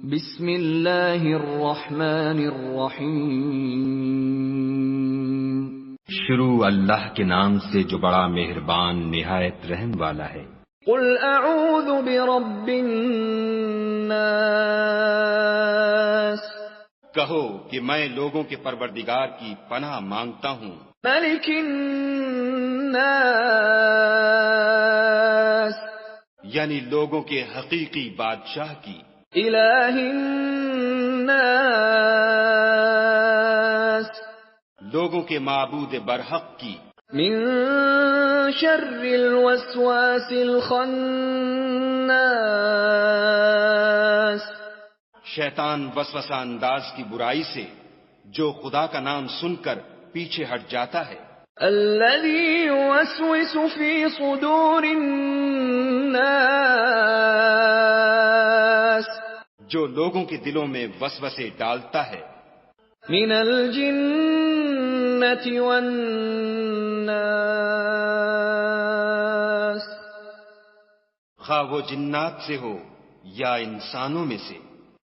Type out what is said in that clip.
بسم اللہ الرحمن الرحیم۔ شروع اللہ کے نام سے جو بڑا مہربان نہایت رحم والا ہے۔ قل اعوذ برب الناس، کہو کہ میں لوگوں کے پروردگار کی پناہ مانگتا ہوں، ملک الناس، یعنی لوگوں کے حقیقی بادشاہ کی، الہ الناس، لوگوں کے معبود برحق کی، من شر الوسواس الخناس، شیطان وسوسہ انداز کی برائی سے جو خدا کا نام سن کر پیچھے ہٹ جاتا ہے، الذي يوسوس في صدور الناس، جو لوگوں کے دلوں میں وسوسے ڈالتا ہے، من الجنة والناس، خواہ وہ جنات سے ہو یا انسانوں میں سے۔